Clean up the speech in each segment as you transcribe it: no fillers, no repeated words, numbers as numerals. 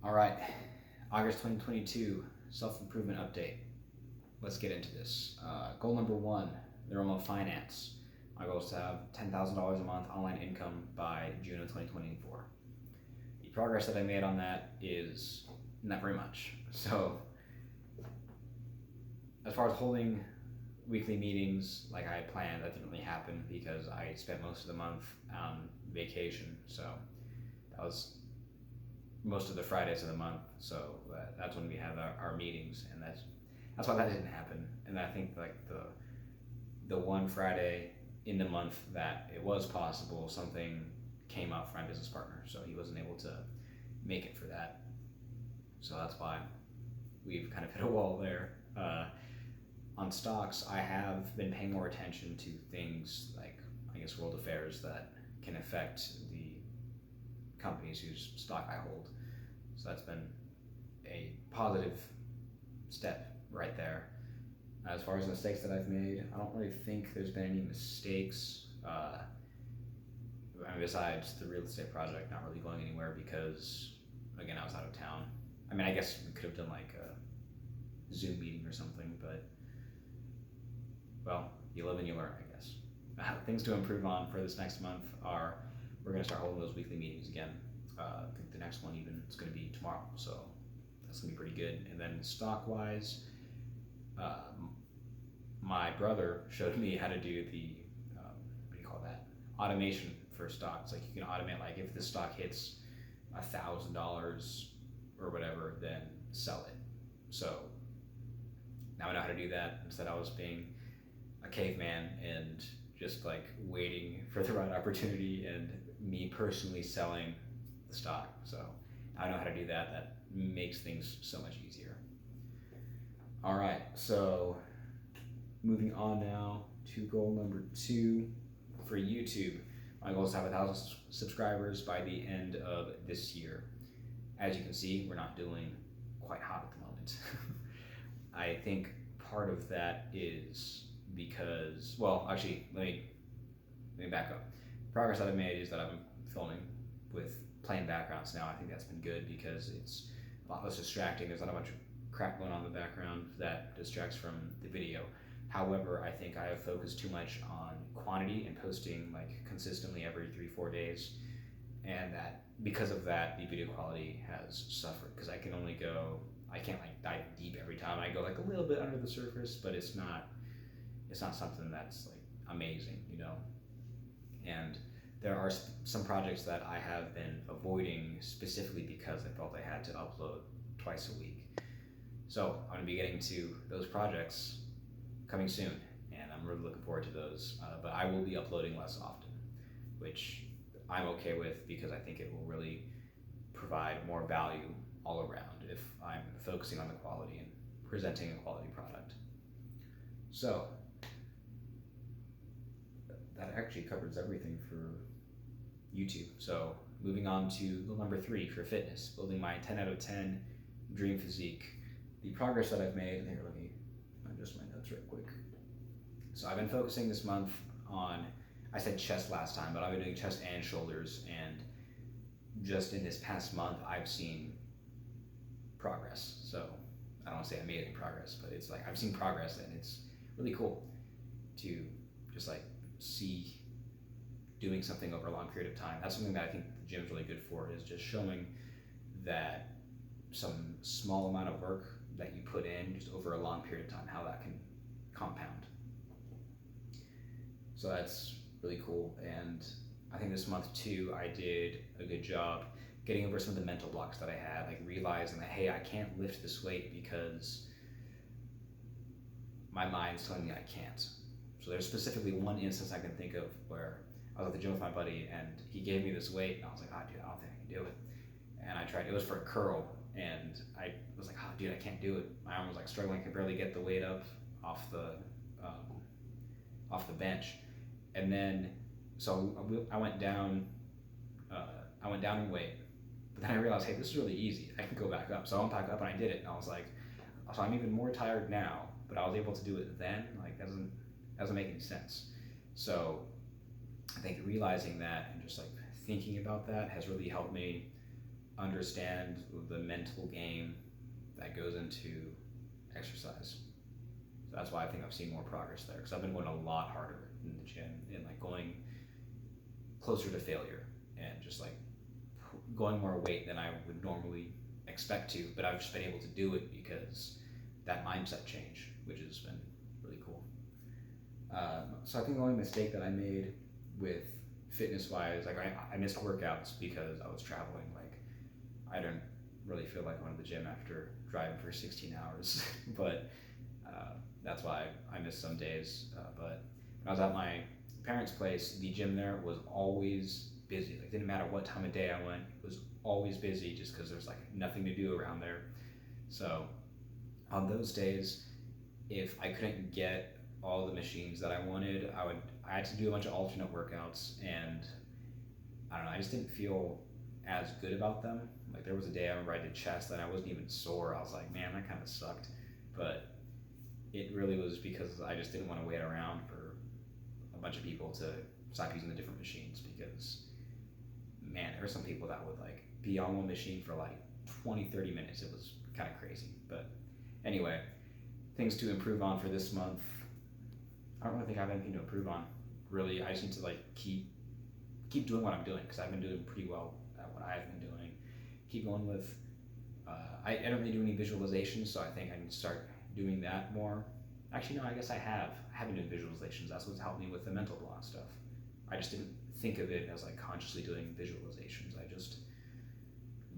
All right, August 2022 self-improvement update. Let's get into this. Goal number one, the realm of finance. My goal is to have $10,000 a month online income by June of 2024. The progress that I made on that is not very much. So, as far as holding weekly meetings like I planned, that didn't really happen because I spent most of the month on vacation. So, that was most of the Fridays of the month. So that's when we have our meetings, and that's why that didn't happen. And I think like the one Friday in the month that it was possible, something came up for my business partner, so he wasn't able to make it for that. So that's why we've kind of hit a wall there. On stocks, I have been paying more attention to things like, I guess, world affairs that can affect the companies whose stock I hold. So that's been a positive step right there. As far as mistakes that I've made, I don't really think there's been any mistakes. Besides the real estate project not really going anywhere because, again, I was out of town. I mean, I guess we could have done like a Zoom meeting or something, but, well, you live and you learn, I guess. Things to improve on for this next month are we're going to start holding those weekly meetings again. I think the next one even is going to be tomorrow, so that's going to be pretty good. And then stock-wise, my brother showed me how to do the what do you call that? Automation for stocks. Like you can automate, like if the stock hits $1,000 or whatever, then sell it. So now I know how to do that. Instead, I was being a caveman and just like waiting for the right opportunity and me personally selling the stock. So I know how to do that. That makes things so much easier. All right, so moving on now to goal number two for YouTube. My goal is to have 1,000 subscribers by the end of this year. As you can see, we're not doing quite hot at the moment. I think part of that is because, well, actually, let me back up. The progress that I've made is that I've been filming with plain backgrounds now. I think that's been good because it's a lot less distracting. There's not a bunch of crap going on in the background that distracts from the video. However, I think I have focused too much on quantity and posting like consistently every 3-4 days, and that because of that, the video quality has suffered because I can't like dive deep every time. I go like a little bit under the surface, but it's not something that's like amazing, you know. And there are some projects that I have been avoiding specifically because I felt I had to upload twice a week. So I'm going to be getting to those projects coming soon, and I'm really looking forward to those. But I will be uploading less often, which I'm okay with because I think it will really provide more value all around if I'm focusing on the quality and presenting a quality product. So that actually covers everything for YouTube. So moving on to goal number 3 for fitness, building my 10 out of 10 dream physique. The progress that I've made, here, let me adjust my notes real quick. So I've been focusing this month on, I said chest last time, but I've been doing chest and shoulders, and just in this past month, I've seen progress. So I don't want to say amazing progress, but it's like I've seen progress, and it's really cool to just like see doing something over a long period of time. That's something that I think the gym's really good for, is just showing that some small amount of work that you put in just over a long period of time, how that can compound. So that's really cool. And I think this month too, I did a good job getting over some of the mental blocks that I had, like realizing that, hey, I can't lift this weight because my mind's telling me I can't. So there's specifically one instance I can think of where I was at the gym with my buddy and he gave me this weight and I was like, dude, I don't think I can do it. And I tried, it was for a curl, and I was like, dude, I can't do it. My arm was like struggling, I could barely get the weight up off the bench. And then, so I went down in weight, but then I realized, hey, this is really easy. I can go back up. So I went back up and I did it, and I was like, so I'm even more tired now, but I was able to do it then. Like, doesn't make any sense. So I think realizing that and just like thinking about that has really helped me understand the mental game that goes into exercise. So that's why I think I've seen more progress there, because I've been going a lot harder in the gym and like going closer to failure and just like going more weight than I would normally expect to, but I've just been able to do it because that mindset change, which has been really cool. So I think the only mistake that I made with fitness wise, like I missed workouts because I was traveling. Like I didn't really feel like going to the gym after driving for 16 hours, but that's why I missed some days. But when I was at my parents' place, the gym there was always busy. Like, it didn't matter what time of day I went, it was always busy just because there's like nothing to do around there. So on those days, if I couldn't get all the machines that I wanted, I had to do a bunch of alternate workouts, and I don't know, I just didn't feel as good about them. Like there was a day I remember I did chest and I wasn't even sore. I was like, man, that kind of sucked. But it really was because I just didn't want to wait around for a bunch of people to stop using the different machines, because man, there were some people that would like be on one machine for like 20-30 minutes. It was kind of crazy. But anyway, things to improve on for this month. I don't really think I have anything to improve on. Really, I just need to like keep doing what I'm doing, because I've been doing pretty well at what I've been doing. Keep going with. I don't really do any visualizations, so I think I need to start doing that more. Actually, no, I guess I have. I have been doing visualizations. That's what's helped me with the mental block stuff. I just didn't think of it as like consciously doing visualizations. I just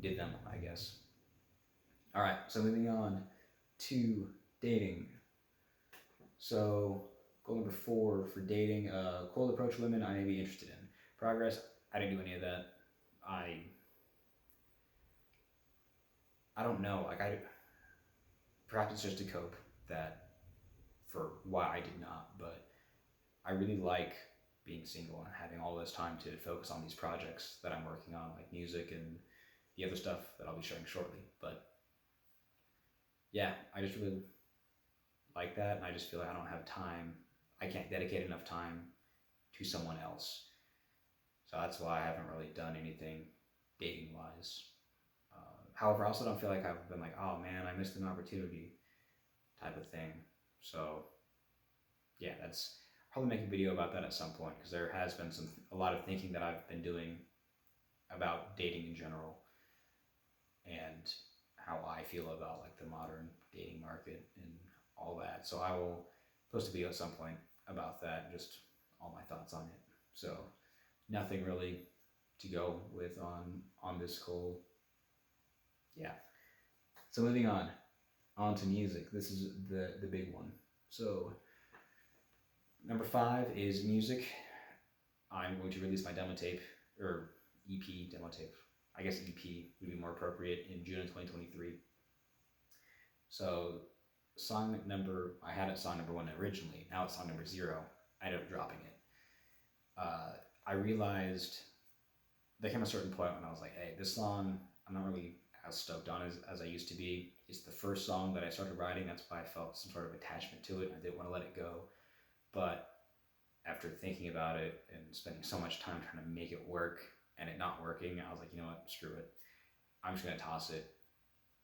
did them, I guess. All right, so moving on to dating. So goal number 4 for dating: cold approach women I may be interested in. Progress: I didn't do any of that. I don't know. Like perhaps it's just to cope that for why I did not, but I really like being single and having all this time to focus on these projects that I'm working on, like music and the other stuff that I'll be sharing shortly. But yeah, I just really like that, and I just feel like I don't have time. I can't dedicate enough time to someone else. So that's why I haven't really done anything dating wise. However, I also don't feel like I've been like, oh man, I missed an opportunity type of thing. So yeah, that's probably make a video about that at some point, because there has been a lot of thinking that I've been doing about dating in general and how I feel about like the modern dating market and all that. So I will post a video at some point about that, just all my thoughts on it. So nothing really to go with on this goal. Yeah. So moving on to music. This is the big one. So number 5 is music. I'm going to release my demo tape, or EP, demo tape. I guess EP would be more appropriate, in June of 2023. So I had it song number 1 originally. Now it's song number 0. I ended up dropping it. I realized there came a certain point when I was like, hey, this song, I'm not really as stoked on as I used to be. It's the first song that I started writing. That's why I felt some sort of attachment to it. I didn't want to let it go. But after thinking about it and spending so much time trying to make it work and it not working, I was like, you know what, screw it. I'm just going to toss it.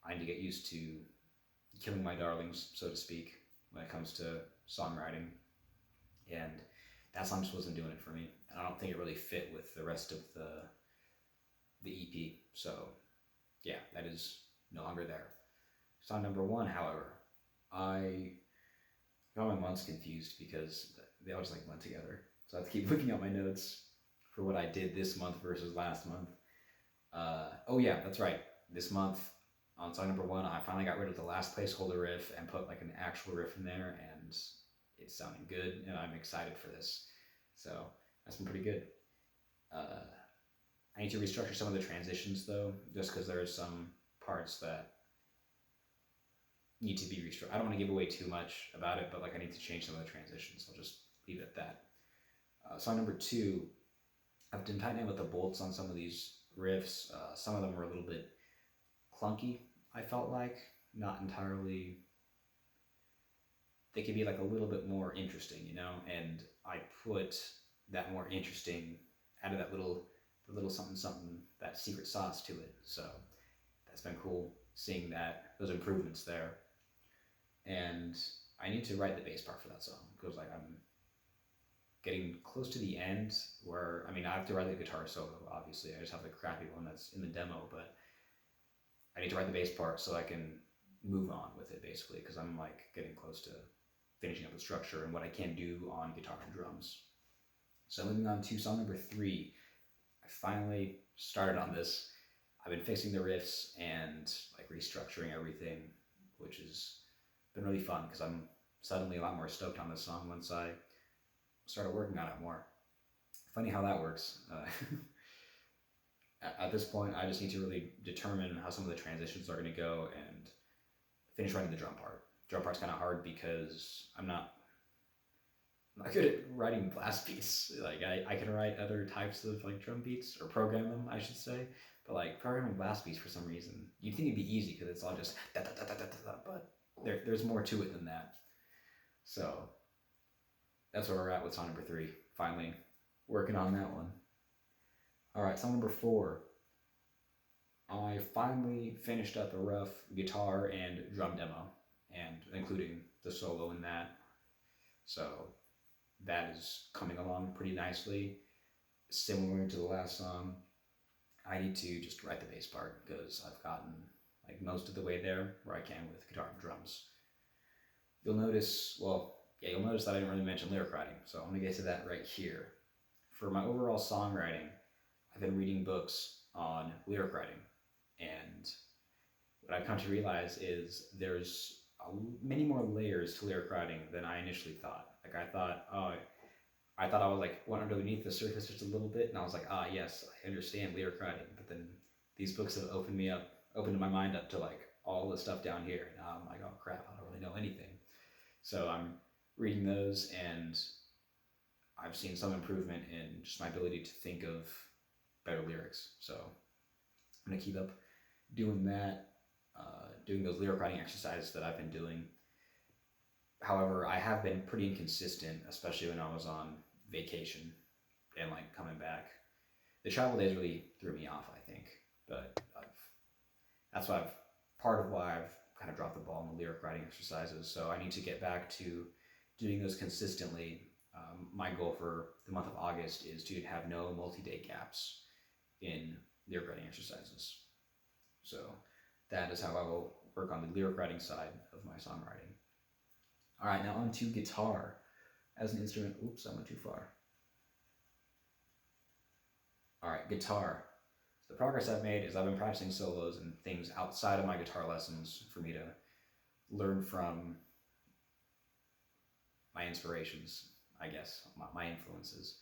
I need to get used to killing my darlings, so to speak, when it comes to songwriting. And that song just wasn't doing it for me. And I don't think it really fit with the rest of the EP. So yeah, that is no longer there. Song number 1, however, I got my months confused because they all just like went together. So I have to keep looking at my notes for what I did this month versus last month. Oh yeah, that's right. This month on song number 1, I finally got rid of the last placeholder riff and put like an actual riff in there, and it's sounding good, and I'm excited for this. So that's been pretty good. I need to restructure some of the transitions though, just because there are some parts that need to be restructured. I don't want to give away too much about it, but like I need to change some of the transitions. I'll just leave it at that. Song number 2, I've been tightening with the bolts on some of these riffs. Some of them were a little bit clunky, I felt like. Not entirely. They could be like a little bit more interesting, you know? And I put that more interesting, added that little something, that secret sauce to it. So been cool seeing those improvements there. And I need to write the bass part for that song because like I'm getting close to the end where, I mean, I have to write the guitar solo, obviously. I just have the crappy one that's in the demo, but I need to write the bass part so I can move on with it basically, because I'm like getting close to finishing up the structure and what I can do on guitar and drums. So moving on to song number 3, I finally started on this. I've been fixing the riffs and like restructuring everything, which has been really fun because I'm suddenly a lot more stoked on this song once I started working on it more. Funny how that works. At this point, I just need to really determine how some of the transitions are going to go and finish writing the drum part. Drum part's kind of hard because I'm not good at writing blast beats. Like I can write other types of like drum beats, or program them, I should say. But like programming blast beats for some reason, you'd think it'd be easy because it's all just da da da da da da, but there's more to it than that. So that's where we're at with song number 3. Finally working on that one. All right, song number 4. I finally finished up a rough guitar and drum demo, and including the solo in that. So that is coming along pretty nicely. Similar to the last song, I need to just write the bass part because I've gotten like most of the way there where I can with guitar and drums. You'll notice that I didn't really mention lyric writing, so I'm gonna get to that right here. For my overall songwriting, I've been reading books on lyric writing, and what I've come to realize is there's many more layers to lyric writing than I initially thought. Like I thought I was like went underneath the surface just a little bit, and I was like, yes, I understand lyric writing. But then these books have opened my mind up to like all the stuff down here. And now I'm like, oh crap, I don't really know anything. So I'm reading those, and I've seen some improvement in just my ability to think of better lyrics. So I'm gonna keep up doing that, doing those lyric writing exercises that I've been doing. However, I have been pretty inconsistent, especially when I was on vacation and like coming back. The travel days really threw me off, I think, but that's part of why I've kind of dropped the ball on the lyric writing exercises. So I need to get back to doing those consistently. My goal for the month of August is to have no multi-day gaps in lyric writing exercises. So that is how I will work on the lyric writing side of my songwriting. All right, now on to guitar as an instrument. Oops, I went too far. All right, guitar. So the progress I've made is I've been practicing solos and things outside of my guitar lessons for me to learn from my inspirations, I guess, my influences.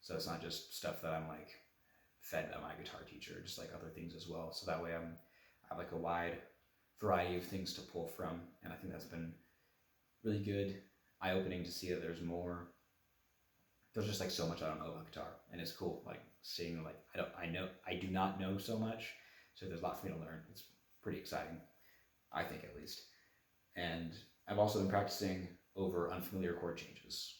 So it's not just stuff that I'm like fed by my guitar teacher, just like other things as well. So that way I have like a wide variety of things to pull from, and I think that's been really good, eye-opening to see that there's just like so much I don't know about guitar, and it's cool like seeing like I do not know so much, so there's a lot for me to learn. It's pretty exciting, I think, at least. And I've also been practicing over unfamiliar chord changes,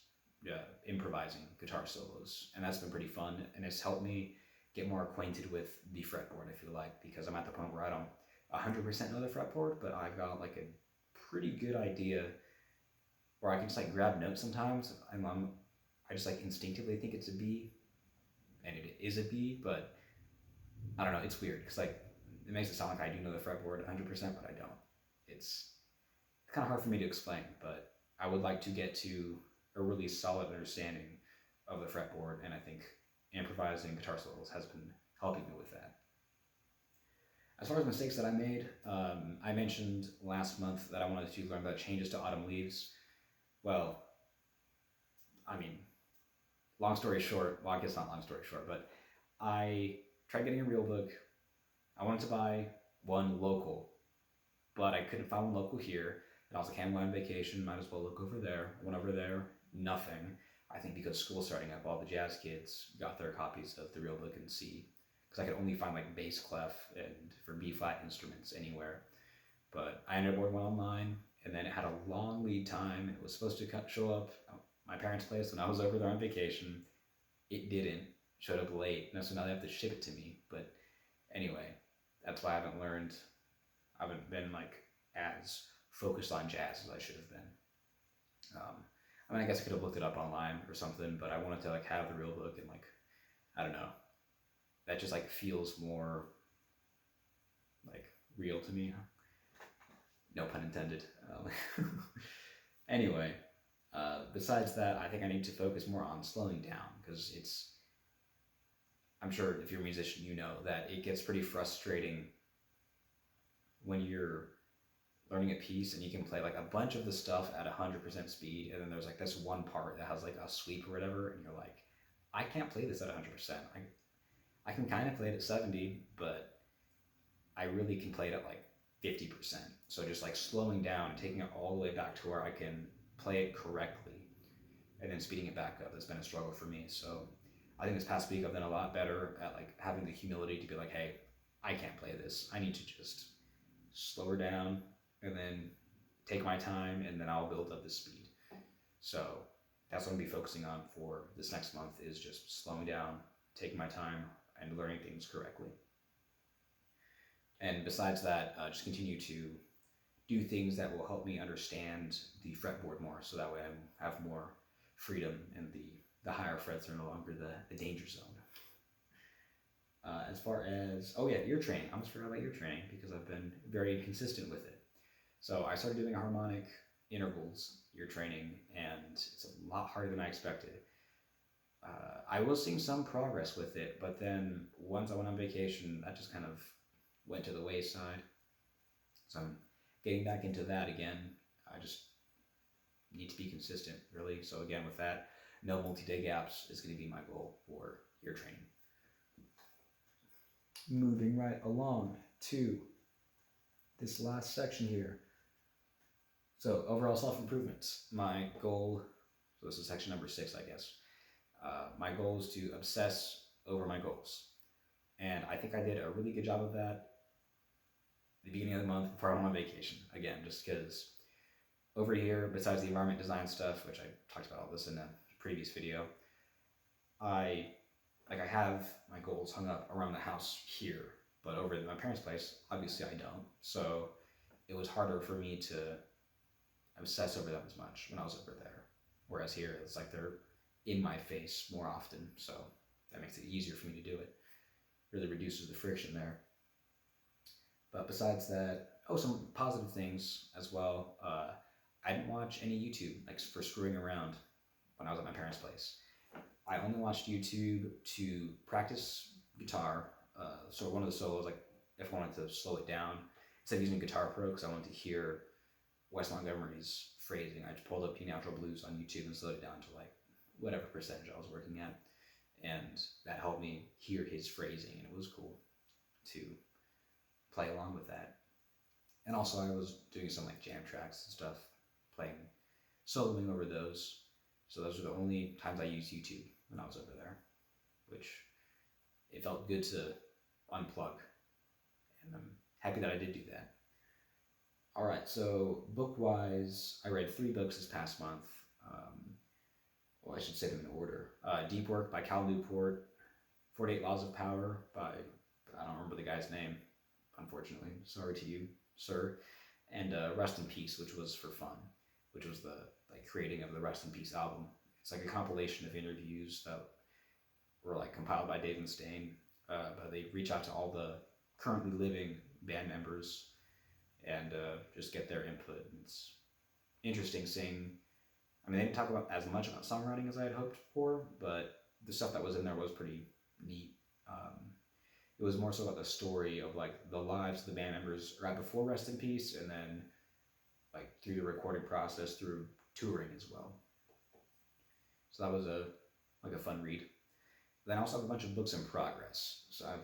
improvising guitar solos, and that's been pretty fun, and it's helped me get more acquainted with the fretboard, I feel like, because I'm at the point where I don't 100% know the fretboard, but I've got like a pretty good idea where I can just like grab notes sometimes. I just like instinctively think it's a B, and it is a B, but I don't know, it's weird because like it makes it sound like I do know the fretboard 100%, but I don't. It's kind of hard for me to explain, but I would like to get to a really solid understanding of the fretboard, and I think improvising guitar solos has been helping me with that. As far as mistakes that I made, I mentioned last month that I wanted to learn about changes to autumn leaves. Well, I mean, long story short, well, I guess not long story short, but I tried getting a real book. I wanted to buy one local, but I couldn't find one local here. And I was like, hey, I'm going on vacation, might as well look over there. I went over there, nothing. I think because school's starting up, all the jazz kids got their copies of the real book in C, because I could only find like bass clef and for B-flat instruments anywhere. But I ended up ordering one online, and then it had a long lead time. It was supposed to show up at my parents' place when I was over there on vacation. It didn't. Showed up late, and so now they have to ship it to me. But anyway, that's why I haven't learned I haven't been like as focused on jazz as I should have been. I mean, I guess I could have looked it up online or something, but I wanted to like have the real book, and like, I don't know, that just like feels more like real to me. No pun intended. Anyway, besides that, I think I need to focus more on slowing down, because I'm sure if you're a musician, you know that it gets pretty frustrating when you're learning a piece and you can play like a bunch of the stuff at 100% speed, and then there's like this one part that has like a sweep or whatever, and you're like, I can't play this at 100%. I can kind of play it at 70, but I really can play it at like 50%. So just like slowing down, taking it all the way back to where I can play it correctly, and then speeding it back up has been a struggle for me. So I think this past week I've done a lot better at like having the humility to be like, hey, I can't play this. I need to just slow her down and then take my time, and then I'll build up the speed. So that's what I'm gonna be focusing on for this next month, is just slowing down, taking my time, and learning things correctly. And besides that, just continue to do things that will help me understand the fretboard more, so that way I have more freedom, and the higher frets are no longer the danger zone. As far as, oh yeah, ear training. I almost forgot about ear training because I've been very inconsistent with it. So I started doing harmonic intervals ear training, and it's a lot harder than I expected. I was seeing some progress with it, but then once I went on vacation, that just kind of went to the wayside. So I'm getting back into that again. I just need to be consistent, really. So again, with that, no multi-day gaps is going to be my goal for ear training. Moving right along to this last section here. So overall self-improvements. My goal, so this is section number 6, I guess. My goal is to obsess over my goals. And I think I did a really good job of that at the beginning of the month before I went on vacation. Again, just because over here, besides the environment design stuff, which I talked about all this in a previous video, I have my goals hung up around the house here, but over at my parents' place, obviously I don't. So it was harder for me to obsess over them as much when I was over there. Whereas here, it's like they're in my face more often, so that makes it easier for me to do it. Really reduces the friction there. But besides that, some positive things as well. I didn't watch any YouTube like for screwing around when I was at my parents' place. I only watched YouTube to practice guitar. So one of the solos, like if I wanted to slow it down, instead of using Guitar Pro, because I wanted to hear Wes Montgomery's phrasing, I just pulled up P Natural Blues on YouTube and slowed it down to like whatever percentage I was working at. And that helped me hear his phrasing, and it was cool to play along with that. And also I was doing some like jam tracks and stuff, soloing over those. So those are the only times I used YouTube when I was over there, which it felt good to unplug, and I'm happy that I did do that. All right, so book-wise, I read 3 books this past month. Well, I should say them in order. Deep Work by Cal Newport, 48 Laws of Power by, I don't remember the guy's name, unfortunately. Sorry to you, sir. And Rest in Peace, which was for fun, which was the creating of the Rest in Peace album. It's like a compilation of interviews that were like compiled by Dave Mustaine. But they reach out to all the currently living band members and just get their input. And it's interesting seeing. I mean, they didn't talk about as much about songwriting as I had hoped for, but the stuff that was in there was pretty neat. It was more so about the story of like the lives of the band members right before Rest in Peace, and then like through the recording process, through touring as well. So that was a fun read. Then I also have a bunch of books in progress. So I have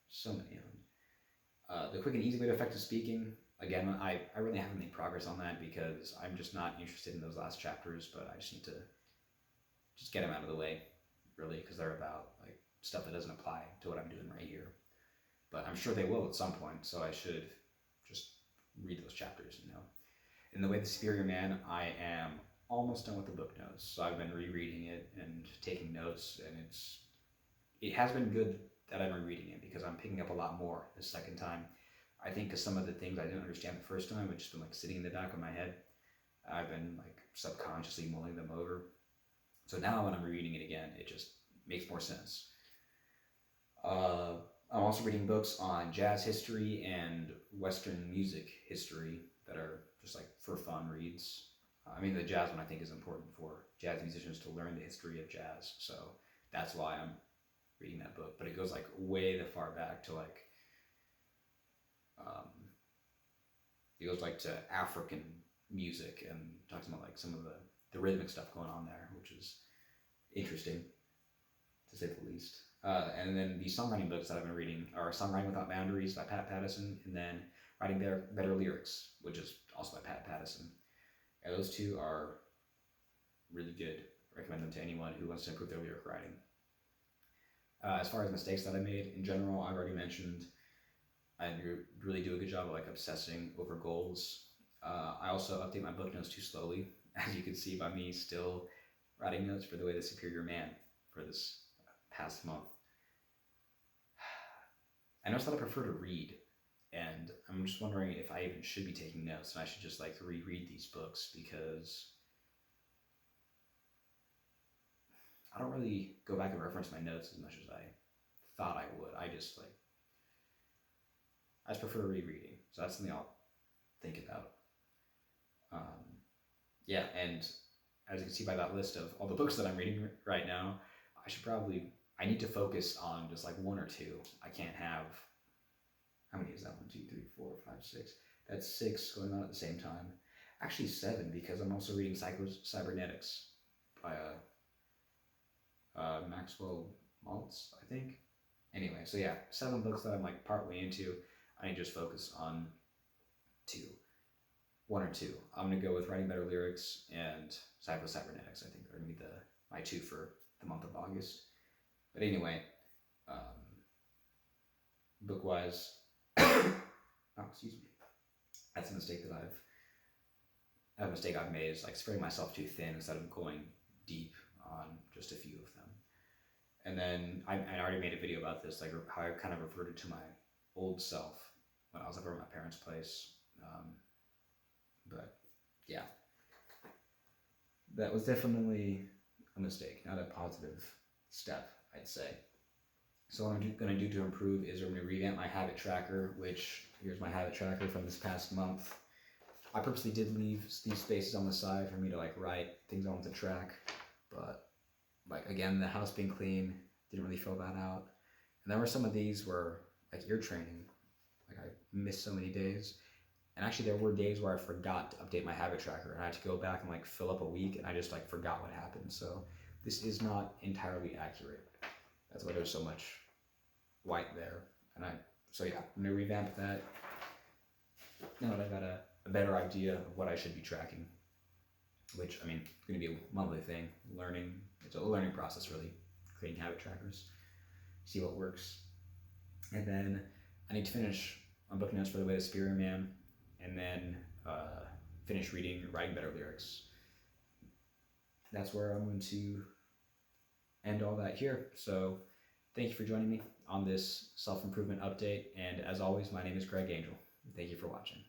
so many of them. The Quick and Easy Way to Effective Speaking. Again, I really haven't made progress on that because I'm just not interested in those last chapters, but I just need to just get them out of the way, really, because they're about like stuff that doesn't apply to what I'm doing right here. But I'm sure they will at some point, so I should just read those chapters, you know. In The Way of the Superior Man, I am almost done with the book notes, so I've been rereading it and taking notes, and it has been good that I've been reading it because I'm picking up a lot more the second time. I think because some of the things I didn't understand the first time had just been like sitting in the back of my head. I've been like subconsciously mulling them over. So now when I'm reading it again, it just makes more sense. I'm also reading books on jazz history and Western music history that are just like for fun reads. I mean, the jazz one I think is important for jazz musicians to learn the history of jazz. So that's why I'm reading that book. But it goes like way the far back to like, it goes like to African music and talks about like some of the rhythmic stuff going on there, which is interesting to say the least. And then the songwriting books that I've been reading are Songwriting Without Boundaries by Pat Pattison, and then Writing Better Lyrics, which is also by Pat Pattison. And those two are really good. I recommend them to anyone who wants to improve their lyric writing. As far as mistakes that I made in general, I've already mentioned I really do a good job of like obsessing over goals. I also update my book notes too slowly, as you can see by me still writing notes for The Way of the Superior Man for this past month. I noticed that I prefer to read, and I'm just wondering if I even should be taking notes and I should just like reread these books, because I don't really go back and reference my notes as much as I thought I would. I just prefer rereading, so that's something I'll think about. Yeah, and as you can see by that list of all the books that I'm reading right now, I need to focus on just like one or two. I can't have, how many is that? 1, 2, 3, 4, 5, 6. That's 6 going on at the same time. Actually 7, because I'm also reading Cybernetics by Maxwell Maltz, I think. Anyway, so yeah, 7 books that I'm like partway into. I need to just focus on 1 or 2. I'm gonna go with Writing Better Lyrics and Cybernetics. I think are gonna be my 2 for the month of August. But anyway, book-wise, oh, excuse me. That's a mistake I've made, is like spreading myself too thin instead of going deep on just a few of them. And then I already made a video about this, like how I kind of reverted to my old self when I was over at my parents' place. But yeah, that was definitely a mistake, not a positive step, I'd say. So what I'm going to do to improve is I'm going to revamp my habit tracker, which here's my habit tracker from this past month. I purposely did leave these spaces on the side for me to like write things I want to track, but like again, the house being clean didn't really fill that out. And there were some of these where like ear training, like I missed so many days. And actually there were days where I forgot to update my habit tracker and I had to go back and like fill up a week, and I just like forgot what happened. So this is not entirely accurate. That's why there's so much white there. So yeah, I'm gonna revamp that now that I've got a better idea of what I should be tracking, which, I mean, it's gonna be a monthly thing, it's a learning process really, creating habit trackers, see what works. And then I need to finish my book notes for The Way of the Superior Man, and then finish Writing Better Lyrics. That's where I'm going to end all that here. So thank you for joining me on this self-improvement update. And as always, my name is Greg Angel. Thank you for watching.